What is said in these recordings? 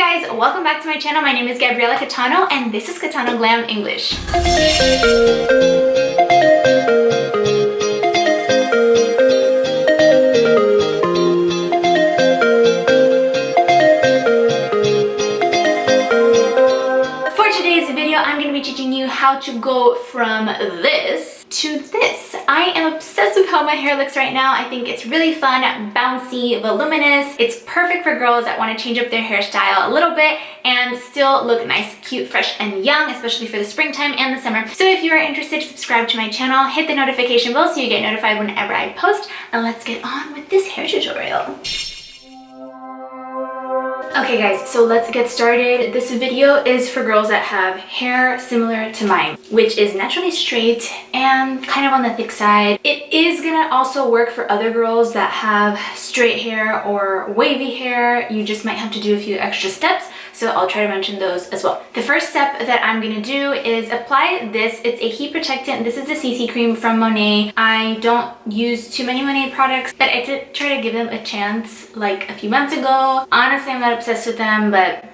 guys, welcome back to my channel. My name is Gabriela Catano and this is Catano Glam English. For today's video, I'm going to be teaching you how to go from this to this. I am obsessed with how my hair looks right now. I think it's really fun, bouncy, voluminous. It's perfect for girls that want to change up their hairstyle a little bit and still look nice, cute, fresh, and young, especially for the springtime and the summer. So if you are interested, subscribe to my channel, hit the notification bell so you get notified whenever I post, and let's get on with this hair tutorial. Okay guys, so let's get started. This video is for girls that have hair similar to mine, which is naturally straight and kind of on the thick side. It is gonna also work for other girls that have straight hair or wavy hair. You just might have to do a few extra steps, so I'll try to mention those as well. The first step that I'm gonna do is apply this. It's a heat protectant. This is the CC cream from Monet. I don't use too many Monet products, but I did try to give them a chance like a few months ago. Honestly, I'm not obsessed with them, but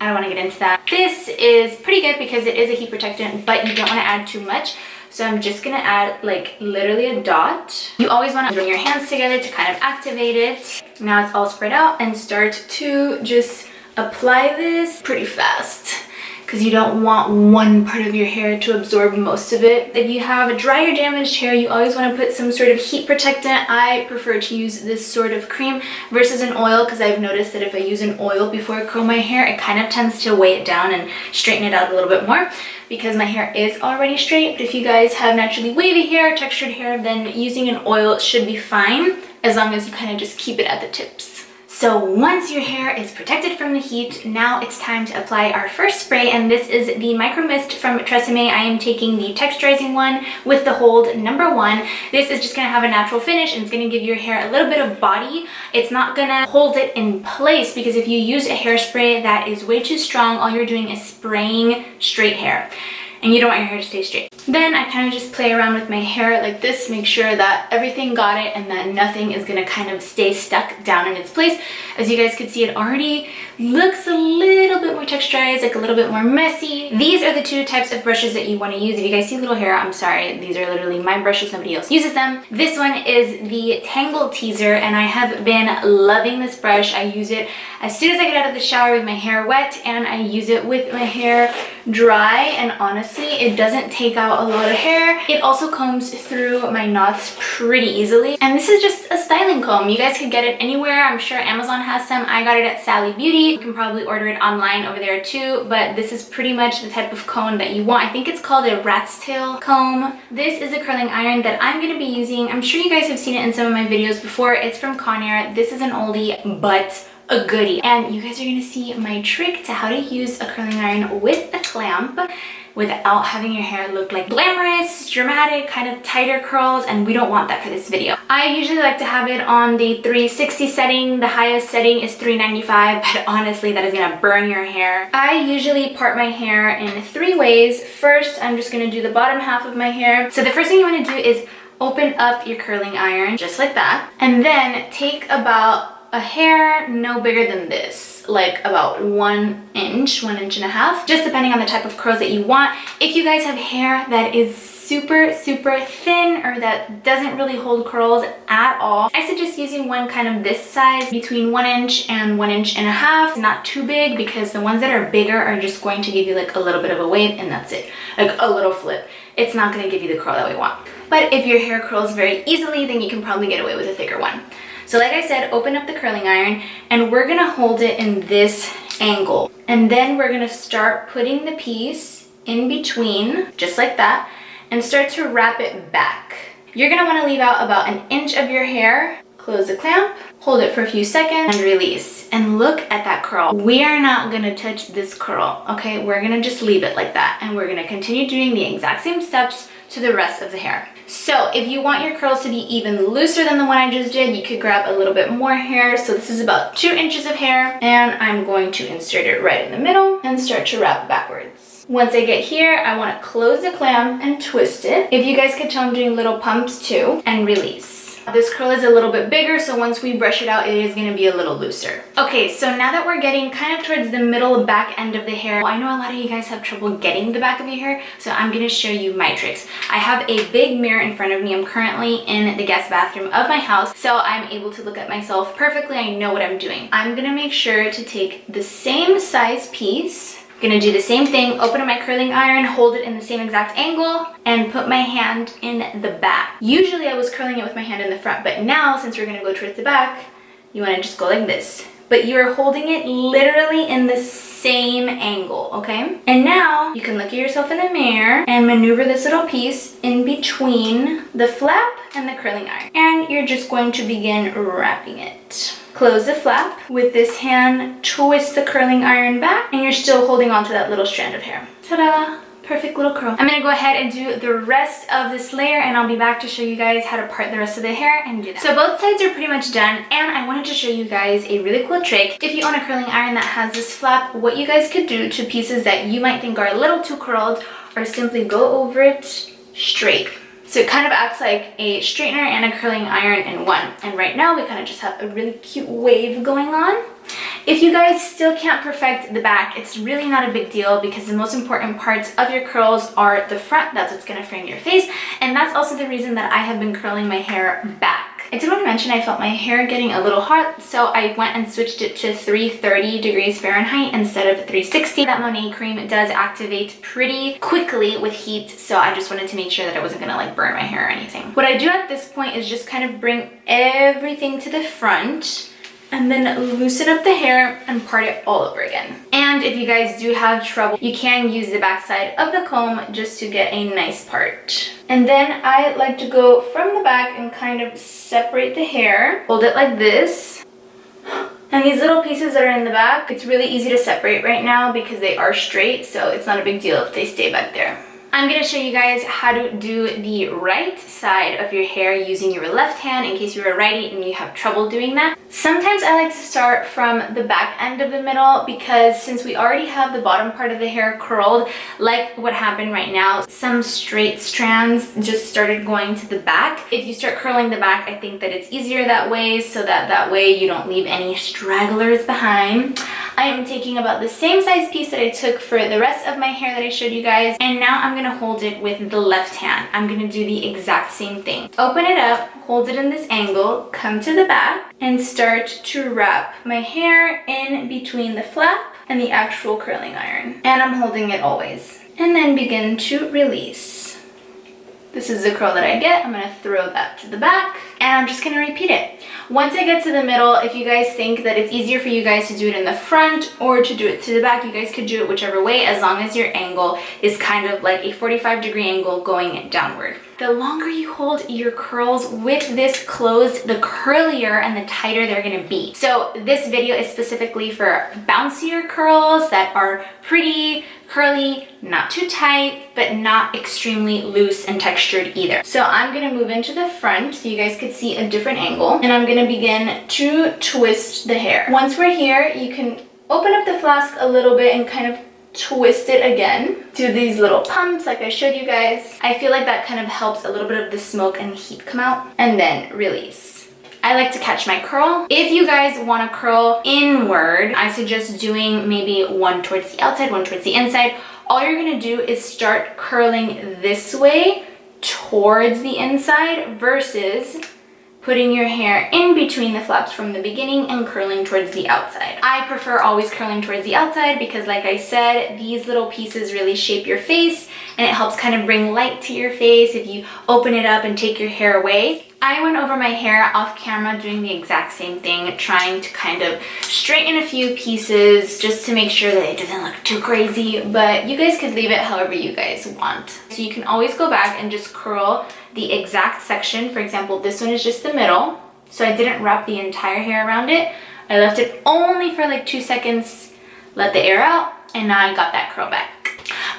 I don't want to get into that. This is pretty good because it is a heat protectant, but you don't want to add too much. So I'm just gonna add like literally a dot. You always want to bring your hands together to kind of activate it. Now it's all spread out, and start to just apply this pretty fast because you don't want one part of your hair to absorb most of it. If you have dry or damaged hair, you always want to put some sort of heat protectant. I prefer to use this sort of cream versus an oil because I've noticed that if I use an oil before I curl my hair, it kind of tends to weigh it down and straighten it out a little bit more because my hair is already straight. But if you guys have naturally wavy hair, textured hair, then using an oil should be fine as long as you kind of just keep it at the tips. So once your hair is protected from the heat, now it's time to apply our first spray, and this is the Micro Mist from Tresemme. I am taking the texturizing one with the hold number 1. This is just gonna have a natural finish and it's gonna give your hair a little bit of body. It's not gonna hold it in place because if you use a hairspray that is way too strong, all you're doing is spraying straight hair. And you don't want your hair to stay straight. Then I kind of just play around with my hair like this, make sure that everything got it and that nothing is gonna kind of stay stuck down in its place. As you guys can see, it already looks a little bit more texturized, like a little bit more messy. These are the two types of brushes that you want to use. If you guys see little hair, I'm sorry, these are literally my brushes, nobody else uses them. This one is the Tangle Teaser, and I have been loving this brush. I use it as soon as I get out of the shower with my hair wet, and I use it with my hair dry, and honestly, it doesn't take out a lot of hair. It also combs through my knots pretty easily, and this is just a styling comb. You guys could get it anywhere. I'm sure Amazon has some. I got it at Sally Beauty. You can probably order it online over there too, but this is pretty much the type of comb that you want. I think it's called a rat's tail comb. This is a curling iron that I'm going to be using. I'm sure you guys have seen it in some of my videos before. It's from Conair. This is an oldie, but a goodie. And you guys are going to see my trick to how to use a curling iron with a clamp without having your hair look like glamorous, dramatic, kind of tighter curls, and we don't want that for this video. I usually like to have it on the 360 setting. The highest setting is 395, but honestly, that is gonna burn your hair. I usually part my hair in 3 ways. First, I'm just gonna do the bottom half of my hair. So the first thing you wanna do is open up your curling iron, just like that, and then take about a hair no bigger than this, like about 1 inch, 1.5 inches, just depending on the type of curls that you want. If you guys have hair that is super thin or that doesn't really hold curls at all, I suggest using one kind of this size, between 1 inch and 1.5 inches. Not too big, because the ones that are bigger are just going to give you like a little bit of a wave and that's it, like a little flip. It's not going to give you the curl that we want. But if your hair curls very easily, then you can probably get away with a thicker one. So like I said, open up the curling iron, and we're gonna hold it in this angle. And then we're gonna start putting the piece in between, just like that, and start to wrap it back. You're gonna wanna leave out about 1 inch of your hair. Close the clamp, hold it for a few seconds, and release. And look at that curl. We are not gonna touch this curl, okay? We're gonna just leave it like that, and we're gonna continue doing the exact same steps to the rest of the hair. So if you want your curls to be even looser than the one I just did, you could grab a little bit more hair. So this is about 2 inches of hair, and I'm going to insert it right in the middle and start to wrap backwards. Once I get here, I want to close the clamp and twist it. If you guys could tell, I'm doing little pumps too, and release. This curl is a little bit bigger, so once we brush it out, it is going to be a little looser. Okay, so now that we're getting kind of towards the middle back end of the hair, I know a lot of you guys have trouble getting the back of your hair, so I'm going to show you my tricks. I have a big mirror in front of me. I'm currently in the guest bathroom of my house, so I'm able to look at myself perfectly. I know what I'm doing. I'm going to make sure to take the same size piece. Gonna do the same thing, open up my curling iron, hold it in the same exact angle, and put my hand in the back. Usually I was curling it with my hand in the front, but now since we're gonna go towards the back, you wanna just go like this. But you're holding it literally in the same angle, okay? And now you can look at yourself in the mirror and maneuver this little piece in between the flap and the curling iron. And you're just going to begin wrapping it. Close the flap. With this hand, twist the curling iron back, and you're still holding on to that little strand of hair. Ta-da! Perfect little curl. I'm gonna go ahead and do the rest of this layer, and I'll be back to show you guys how to part the rest of the hair and do that. So both sides are pretty much done, and I wanted to show you guys a really cool trick. If you own a curling iron that has this flap, what you guys could do to pieces that you might think are a little too curled are simply go over it straight. So it kind of acts like a straightener and a curling iron in one. And right now we kind of just have a really cute wave going on. If you guys still can't perfect the back, it's really not a big deal because the most important parts of your curls are the front. That's what's going to frame your face. And that's also the reason that I have been curling my hair back. I did want to mention I felt my hair getting a little hot, so I went and switched it to 330 degrees Fahrenheit instead of 360. That Monet cream does activate pretty quickly with heat, so I just wanted to make sure that it wasn't going to like burn my hair or anything. What I do at this point is just kind of bring everything to the front and then loosen up the hair and part it all over again. And if you guys do have trouble, you can use the back side of the comb just to get a nice part. And then I like to go from the back and kind of separate the hair. Hold it like this. And these little pieces that are in the back, it's really easy to separate right now because they are straight, so it's not a big deal if they stay back there. I'm going to show you guys how to do the right side of your hair using your left hand in case you're a righty and you have trouble doing that. Sometimes I like to start from the back end of the middle because since we already have the bottom part of the hair curled, like what happened right now, some straight strands just started going to the back. If you start curling the back, I think that it's easier that way so that way you don't leave any stragglers behind. I am taking about the same size piece that I took for the rest of my hair that I showed you guys, and now I'm gonna hold it with the left hand. I'm gonna do the exact same thing. Open it up, hold it in this angle, come to the back, and start to wrap my hair in between the flap and the actual curling iron. And I'm holding it always. And then begin to release. This is the curl that I get. I'm gonna throw that to the back, and I'm just gonna repeat it. Once I get to the middle, if you guys think that it's easier for you guys to do it in the front or to do it to the back, you guys could do it whichever way as long as your angle is kind of like a 45-degree angle going downward. The longer you hold your curls with this closed, the curlier and the tighter they're gonna be. So this video is specifically for bouncier curls that are pretty, curly, not too tight, but not extremely loose and textured either. So I'm gonna move into the front so you guys could see a different angle, and I'm gonna begin to twist the hair. Once we're here, you can open up the flask a little bit and kind of twist it again. Do these little pumps like I showed you guys. I feel like that kind of helps a little bit of the smoke and heat come out, and then release. I like to catch my curl. If you guys want to curl inward, I suggest doing maybe one towards the outside, one towards the inside. All you're gonna do is start curling this way towards the inside versus putting your hair in between the flaps from the beginning and curling towards the outside. I prefer always curling towards the outside because, like I said, these little pieces really shape your face and it helps kind of bring light to your face if you open it up and take your hair away. I went over my hair off camera doing the exact same thing, trying to kind of straighten a few pieces just to make sure that it doesn't look too crazy, but you guys could leave it however you guys want. So you can always go back and just curl the exact section. For example, this one is just the middle, so I didn't wrap the entire hair around it. I left it only for like 2 seconds, let the air out, and now I got that curl back.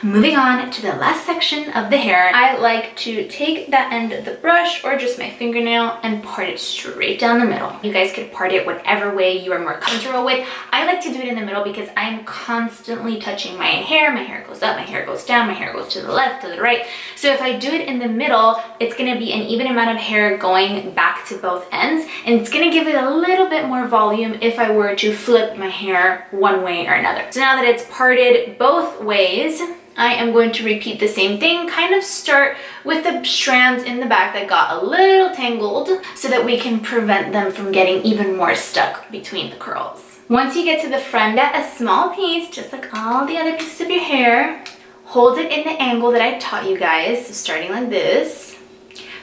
moving on to the last section of the hair, I like to take that end of the brush or just my fingernail and part it straight down the middle. You guys could part it whatever way you are more comfortable with. I like to do it in the middle because I'm constantly touching my hair. My hair goes up, my hair goes down, my hair goes to the left, to the right. So if I do it in the middle, it's gonna be an even amount of hair going back to both ends, and it's gonna give it a little bit more volume if I were to flip my hair one way or another. So now that it's parted both ways, I am going to repeat the same thing, kind of start with the strands in the back that got a little tangled so that we can prevent them from getting even more stuck between the curls. Once you get to the front at a small piece, just like all the other pieces of your hair, hold it in the angle that I taught you guys, so starting like this.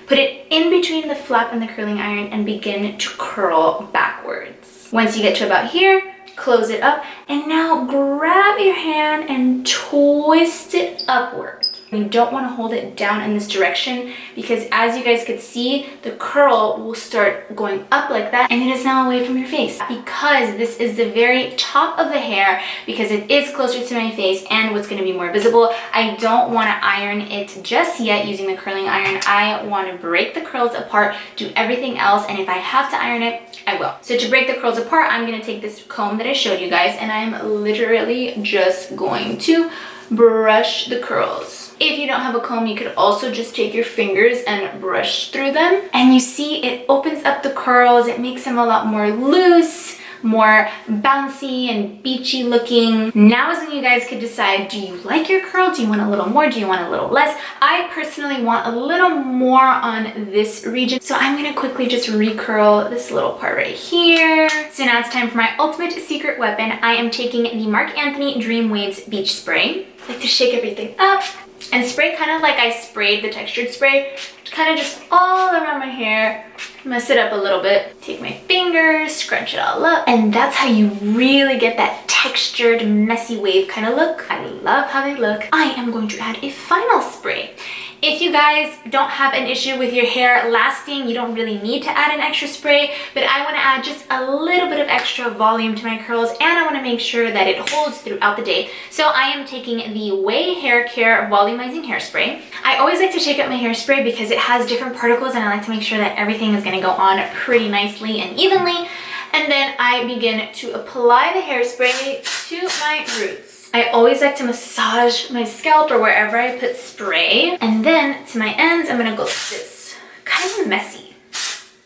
Put it in between the flap and the curling iron and begin to curl backwards. Once you get to about here, close it up, and now grab your hand and twist it upward. You don't want to hold it down in this direction because, as you guys could see, the curl will start going up like that, and it is now away from your face. Because this is the very top of the hair, because it is closer to my face and what's going to be more visible, I don't want to iron it just yet using the curling iron. I want to break the curls apart, do everything else, and if I have to iron it, I will. So to break the curls apart, I'm going to take this comb that I showed you guys, and I'm literally just going to brush the curls. If you don't have a comb, you could also just take your fingers and brush through them. And you see it opens up the curls. It makes them a lot more loose, more bouncy and beachy looking. Now is when you guys could decide, do you like your curl? Do you want a little more? Do you want a little less? I personally want a little more on this region. So I'm gonna quickly just recurl this little part right here. So now it's time for my ultimate secret weapon. I am taking the Marc Anthony Dream Waves Beach Spray. I like to shake everything up and spray kind of like I sprayed the textured spray, kind of just all around my hair, mess it up a little bit. Take my fingers, scrunch it all up, and that's how you really get that textured, messy wave kind of look. I love how they look. I am going to add a final spray. If you guys don't have an issue with your hair lasting, you don't really need to add an extra spray, but I want to add just a little bit of extra volume to my curls, and I want to make sure that it holds throughout the day. So I am taking the Way Hair Care Volumizing Hairspray. I always like to shake up my hairspray because it has different particles, and I like to make sure that everything is going to go on pretty nicely and evenly. And then I begin to apply the hairspray to my roots. I always like to massage my scalp or wherever I put spray. And then to my ends, I'm gonna go like this. Kind of messy.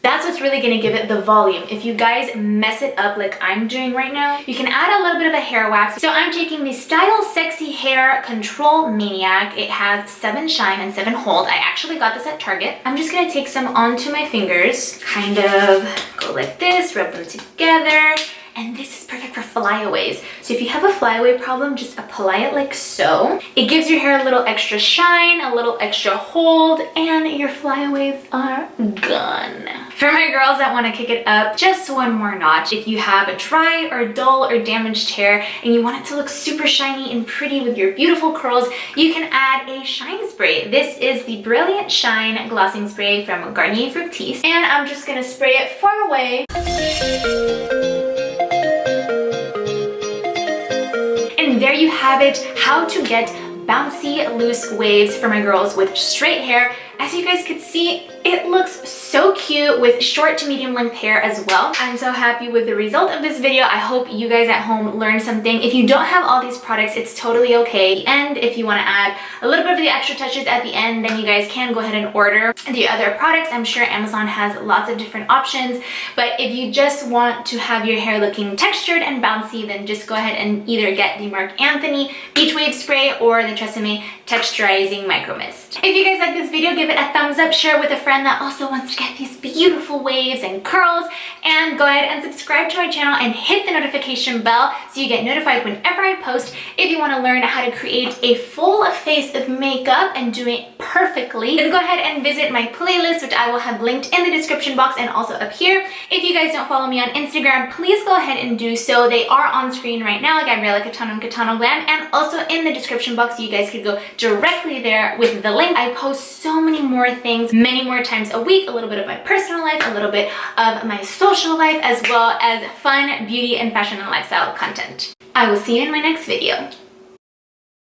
That's what's really gonna give it the volume. If you guys mess it up like I'm doing right now, you can add a little bit of a hair wax. So I'm taking the Style Sexy Hair Control Maniac. It has 7 shine and 7 hold. I actually got this at Target. I'm just gonna take some onto my fingers, kind of go like this, rub them together. And this is perfect for flyaways. So if you have a flyaway problem, just apply it like so. It gives your hair a little extra shine, a little extra hold, and your flyaways are gone. For my girls that want to kick it up just one more notch, if you have a dry or dull or damaged hair and you want it to look super shiny and pretty with your beautiful curls, you can add a shine spray. This is the Brilliant Shine Glossing Spray from Garnier Fructis, and I'm just gonna spray it far away. And there you have it, how to get bouncy loose waves for my girls with straight hair. As you guys could see, it looks so cute with short to medium length hair as well. I'm so happy with the result of this video. I hope you guys at home learned something. If you don't have all these products, it's totally okay. And if you want to add a little bit of the extra touches at the end, then you guys can go ahead and order the other products. I'm sure Amazon has lots of different options. But if you just want to have your hair looking textured and bouncy, then just go ahead and either get the Marc Anthony Beach Wave Spray or the Tresemme Texturizing Micro Mist. If you guys like this video, give it a thumbs up, share it with a friend that also wants to get these beautiful waves and curls, and go ahead and subscribe to my channel and hit the notification bell so you get notified whenever I post. If you want to learn how to create a full face of makeup and do it perfectly, then go ahead and visit my playlist, which I will have linked in the description box and also up here. If you guys don't follow me on Instagram, please go ahead and do so. They are on screen right now, Gabriella Catano and CATANO GLAM, and also in the description box so you guys could go directly there with the link. I post so many more things, many more times a week, a little bit of my personal life, a little bit of my social life, as well as fun, beauty, and fashion and lifestyle content. I will see you in my next video.